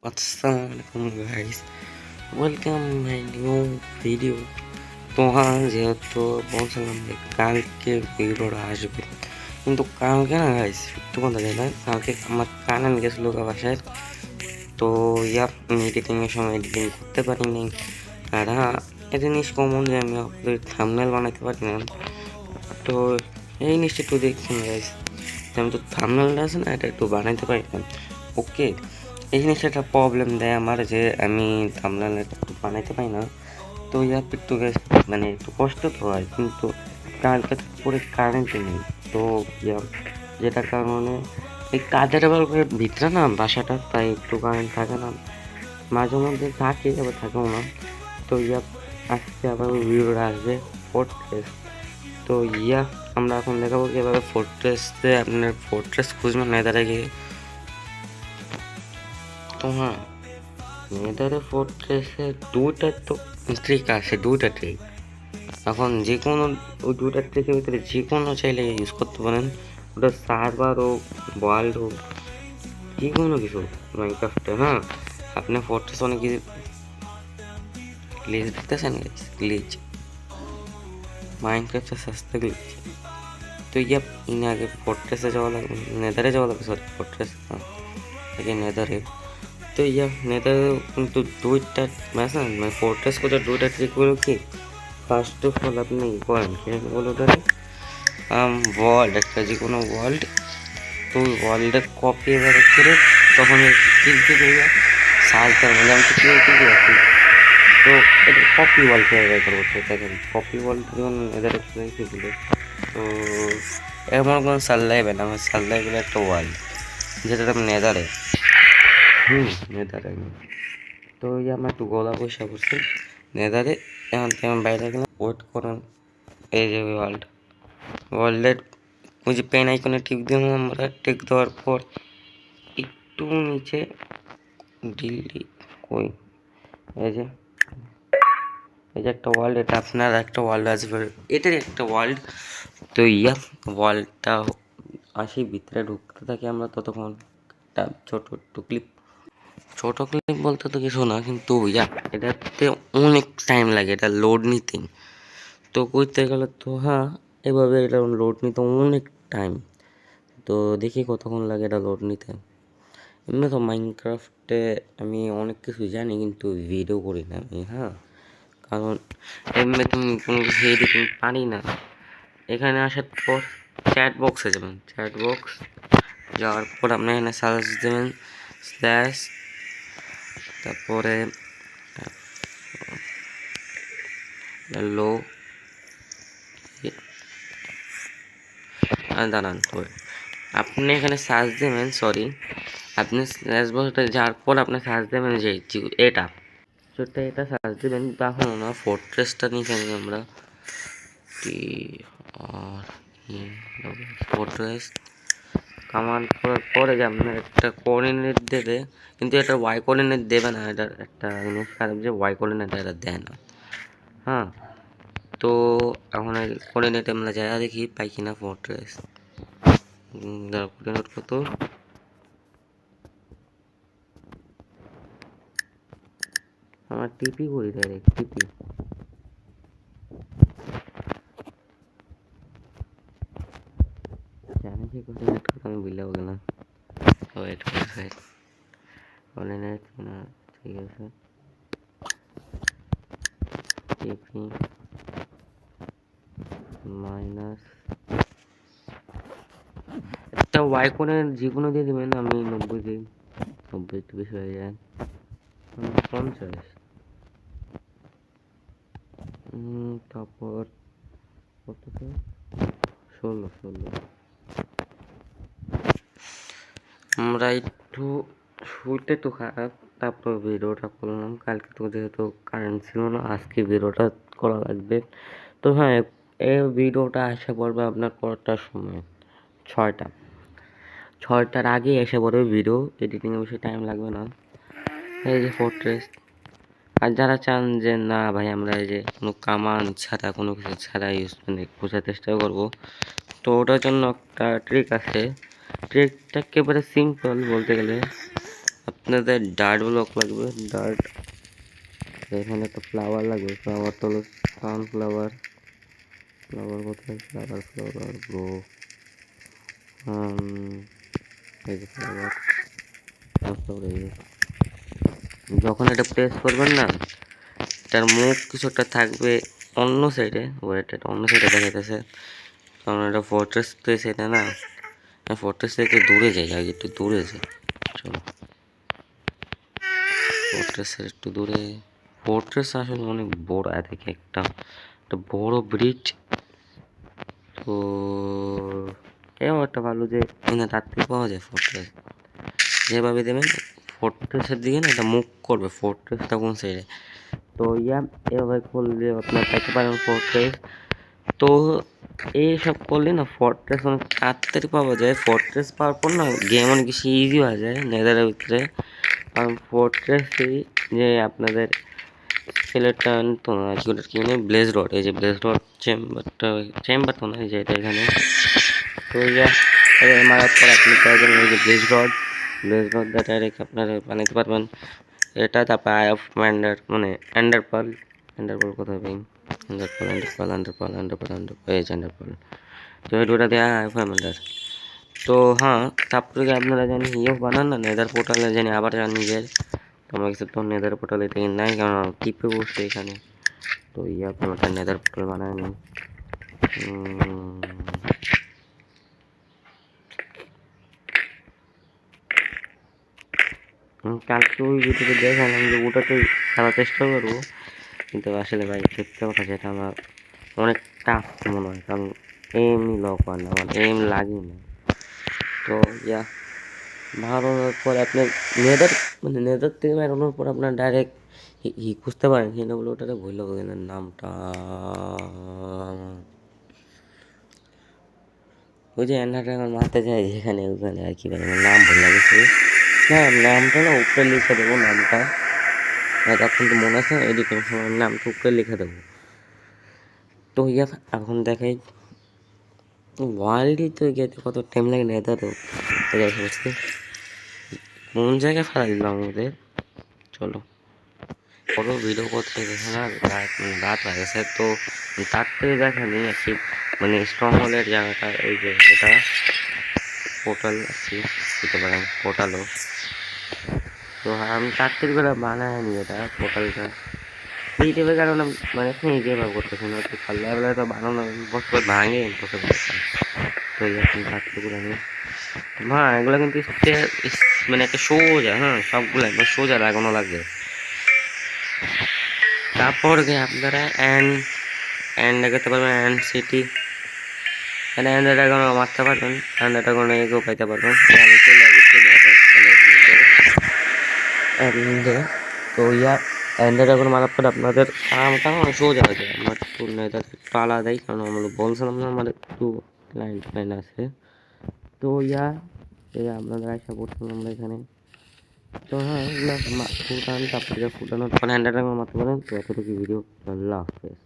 Assalamualaikum guys, welcome my new video. তো হ্যাঁ যেহেতু বলছিলাম যে কালকে ভিডিওটা আসবে, কিন্তু কালকে না গাইস একটু কথা যায় না, কালকে আমার কারেন্ট গেছিলো বাসায়। তো আমি এডিটিংয়ের সময় এডিটিং করতে পারিনি। আর হ্যাঁ, এই জিনিস কমন যে আমি আপনাদের থাম্বনেল বানাতে পারি না। তো এই জিনিসটা একটু দেখছেন গাইস, আমি তো থাম্বনেলটা আছে না, এটা একটু বানাইতে পারি না। ওকে, এই জিনিসটা একটা প্রবলেম দেয় আমার, যে আমি থাম্বনেল একটু বানাইতে পারি না। তো একটু মানে একটু কষ্ট তো হয়, কিন্তু কালকে তো পুরো কারেন্টই নেই। তো যেটার কারণে এই কাজের ভিতরে না বাসাটা, তাই একটু কারেন্ট থাকে না, মাঝে মধ্যে থাকে আবার থাকেও না। তো আজকে আবার ভিডিওটা আসবে ফোর্ট্রেস। তো আমরা এখন দেখাবো কিভাবে ফোর্ট্রেসে আপনার ফোর্ট্রেস খুঁজবেন নেদারে গিয়ে। তো হ্যাঁ, নেদারে ফোর্ট্রেসে দুইটা তো ট্রিক আছে, দুইটা ট্রিক। এখন যে কোনো ওই দুইটা ট্রিকের ভিতরে যে কোনো চাইলে ইউজ করতে পারেন, ওটা সার্ভার হোক, ওয়ার্ল্ড হোক, যে কোনো কিছু মাইনক্রাফটে। হ্যাঁ, আপনি ফোর্ট্রেস অনেক কিছু গ্লিচ দেখতেছেন, গ্লিচ মাইনক্রাফটে সস্তা গ্লিচ। তো ইনি আগে ফোর্ট্রেসে যাওয়া লাগবে, নেদারে যাওয়া লাগবে, সরি ফোর্ট্রেস আগে নেদারে। তো নেদারে কিন্তু দুইটা মানে ফোর্ট্রেস খোঁজার দুইটা ট্রিকগুলো কি, ফার্স্ট অফ অল আপনি করেন বলো ওটারে ওয়ার্ল্ড, একটা যে কোনো ওয়ার্ল্ড, তো ওই ওয়ার্ল্ডের কপি এবার করে তখন কিন্তু সার্চ করবেন, যেমন কি আছে। তো এটা কপি ওয়ার্ল্ড ব্যবহার করবো। তো দেখেন কপি ওয়ার্ল্ড যেমন এদের ছিল, তো এমন কোনো সাল্লাইবেন, আমার সাল্লাই একটা ওয়ার্ল্ড, যেটা আমি নেদারে নেদারে। তো আমার একটু গলা পয়সা করছি নেদারে। এখন তেমন বাইরে গেলাম, ওয়েট করেন। এই যে ওয়ার্ল্ডের ওই যে পেন আইকনে টিক দিলাম আমরা, টিক দেওয়ার পর একটু নিচে কই এই যে একটা ওয়ার্ল্ড, এটা আপনার একটা ওয়ার্ল্ড আসবে, এটার একটা ওয়ার্ল্ড। তো ওয়ার্ল্ডটা আসি ভিতরে ঢুকতে থাকি আমরা, ততক্ষণ একটা ছোট ক্লিপ বলতে তো কিছু না, কিন্তু এটাতে অনেক টাইম লাগে এটা লোড নিতে। তো করতে গেলে তো হ্যাঁ, এভাবে এটা লোড নিতে অনেক টাইম। তো দেখি কতক্ষণ লাগে এটা লোড নিতে। এমনি তো মাইনক্রাফটে আমি অনেক কিছু জানি, কিন্তু ভিডিও করি না আমি। হ্যাঁ, কারণ এমনি তুমি কোনো কিছু এডিটিং পারি না। এখানে আসার পর চ্যাট বক্সে যাবেন, চ্যাট বক্স যাওয়ার পর আপনি এখানে সার্চ দেবেন স্ল্যাশ, তারপরে লো দাঁড়ান, আপনি এখানে সার্চ দেবেন, সরি আপনি স্ল্যাশ বক্সটা যাওয়ার পর আপনি সার্চ দেবেন যে এটা এটা সার্চ দেবেন। তখন না ফোর্ট্রেসটা নিয়ে আমরা ফোর্ট্রেস কমান্ড করার পরে যে আপনার একটা কোঅর্ডিনেট দেবে, কিন্তু এটা ওয়াই কোঅর্ডিনেট দেবে না। এটার একটা জিনিস খারাপ যে ওয়াই কোঅর্ডিনেট এটা দেয় না। হ্যাঁ, তো এখন কোঅর্ডিনেট আমরা জায়গা দেখি পাই কিনা ফোর্ট্রেস। কোঅর্ডিনেট কত, আমার টিপি করি ডাইরেক্ট টিপি। জানি কি কোঅর্ডিনেট করতে আমি ভুলে গেলাম। ওয়েট কোঅর্ডিনেট না, ঠিক আছে টিপি মাইনাস একটা ওয়াই কোণের যে কোনো দিয়ে দেবেন। আমি 90 দিই, 90 একটু বেশি হয়ে যায়, 50। তারপর কত, 16। আমরা একটু শুইতে তো খারাপ, তারপর ভিডিওটা করলাম। কালকে তো যেহেতু কারেন্ট ছিল না, আজকে ভিডিওটা করা লাগবে। তো হ্যাঁ, এই ভিডিওটা আসা পড়বে আপনার 5টার সময়, 6টার আগে এসে পড়বে ভিডিও। এডিটিংয়ে বেশি টাইম লাগবে না। এই যে ফোর্ট্রেস, আর যারা চান যে না ভাই আমরা এই যে কোনো কামান ছাড়া, কোনো কিছু ছাড়া খোঁজার চেষ্টা করবো, তো ওটার জন্য একটা ট্রিক আছে। ট্রিকটা একেবারে সিম্পল বলতে গেলে। আপনাদের ডার্ট ব্লক লাগবে, ডার্ট। এখানে একটা ফ্লাওয়ার লাগবে, ফ্লাওয়ার তো হলো সানফ্লাওয়ার। ফ্লাওয়ার কোথায়? Flower bro. এই যে ফ্লাওয়ার, যখন এটা প্রেস করবেন না, এটার মুখ কিছু একটা থাকবে অন্য সাইডে। ওয়েট, এটা অন্য সাইডে দেখাইতেছে, কারণ এটা ফোর্ট্রেস তো সেটা না। ফোর্ট্রেস থেকে দূরে যাই, আগে একটু দূরে যাই। চলো, ফোর্ট্রেসের একটু দূরে। ফোর্ট্রেস আসলে অনেক বড় দেখে, একটা বড় ব্রিজ। তো এও একটা ভালো যে এখানে রাত্রি পাওয়া যায়। ফোর্ট্রেস যেভাবে দেবেন ফোর্ট্রেসের দিকে না, এটা মুখ করবে ফোর্ট্রেসটা কোন সাইডে। তো এভাবে করলে আপনার পেতে পারেন ফোর্ট্রেস। তো এইসব করলে না ফোর্ট্রেস অনেক তাড়াতাড়ি পাওয়া যায়। ফোর্ট্রেস পাওয়ার পর না গেম অনেক বেশি ইজি হয়ে যায় নেদারের ভিতরে। কারণ ফোর্ট্রেসই যে আপনাদের স্কেলেটন তো না, কি মানে ব্লেজ রড। এই যে ব্লেজ রড চেম্বার তো না, এই যে এটা এখানে। তো মারার পর আপনি পেয়ে যাবেন এই যে ব্লেজ রড দিয়ে ডাইরেক্ট আপনারা বানাতে পারবেন এটা। তারপর আই অফ ম্যান্ডার মানে অ্যান্ডারপাল কোথায় পাই? অ্যান্ডারপাল তো এই দুটা দেওয়া আই অফ ম্যান্ডার। তো হ্যাঁ, তারপরে আপনারা জানি ইয়েও বানান না, নেদার পোর্টালে জানি আবার যান নিজের। আমার কাছে তো নেদার পোর্টালে থেকে নাই, কারণ টিপে বসছে এখানে। তো কোনো একটা নেদার পোর্টাল বানায় নি। কালকে ওই ভিডিওতে দেখালাম যে ওটাতে খেলার চেষ্টা করবো, কিন্তু আসলে ভাই সত্যি কথা যেটা আমার অনেক টাফ মনে হয়, কারণ এমনি লক হয় না, আমার এম লাগে না। তো ভালো হওয়ার পর আপনার নেদার থেকে বেরোনোর পর আপনার ডাইরেক্ট খুঁজতে পারেন। সেটা বলে ওটাতে ভুল হবে না নামটা, ওই যে এন্ডার ড্রাগন মারতে যায় যেখানে, ওখানে আর কি মানে নাম ভুল লাগছে না। নামটা না উপরে লিখে দেবো, নামটা এখন তো মনে আছে এডিটিং সময় নামটা উপরে লিখে দেবো। তো এখন দেখাই ওয়ার্ল্ডই তো গেতে কত টাইম লাগে না, এটা তো বুঝতে কোন জায়গায় ফেলা দিলাম আমাদের। চলো বড় ভিডিও করতে দেখে না রাত হয়ে গেছে, তো তার থেকে দেখা নেই আর কি মানে স্ট্রং হলের জায়গাটা। এই যে এটা পোর্টাল আর কি দিতে পারেন, পোর্টালও। তো আমি তাড়াতাড়ি করে বানায় নি এটা পোর্টালটা এই টাইপের, কারণ মানে নিজে ব্যবহার করতেছি না। তো পারলে তো বানানো বছর ভাঙে বছর। তো এখন তাড়াতাড়ি করে আমি হ্যাঁ এগুলো কিন্তু মানে একটা সোজা, হ্যাঁ সবগুলো একবার সোজা লাগানো লাগবে। তারপর আপনারা অ্যান্ড দেখাতে পারবেন, অ্যান্ড সিটি অ্যান্ড ড্রাগন মারতে পারবেন, অ্যান্ড ড্রাগন এগেও পাইতে পারবেন। আমি চলে আসছি তো অ্যান্ড ড্রাগন মারার পর আপনাদের কামটা অনেক সোজা হয়ে যায়। আমার একটু একটু আলাদাই, কারণ আমরা বলছিলাম না আমার একটু লাইন আছে। তো আপনাদের আশা করছিলাম আমরা এখানে। তো হ্যাঁ ফুটান, তারপরে ফুটানোর পর হ্যান্ড ড্রাগন মারতে পারেন। তো এতটুকু ভিডিও, আল্লাহ হাফেজ।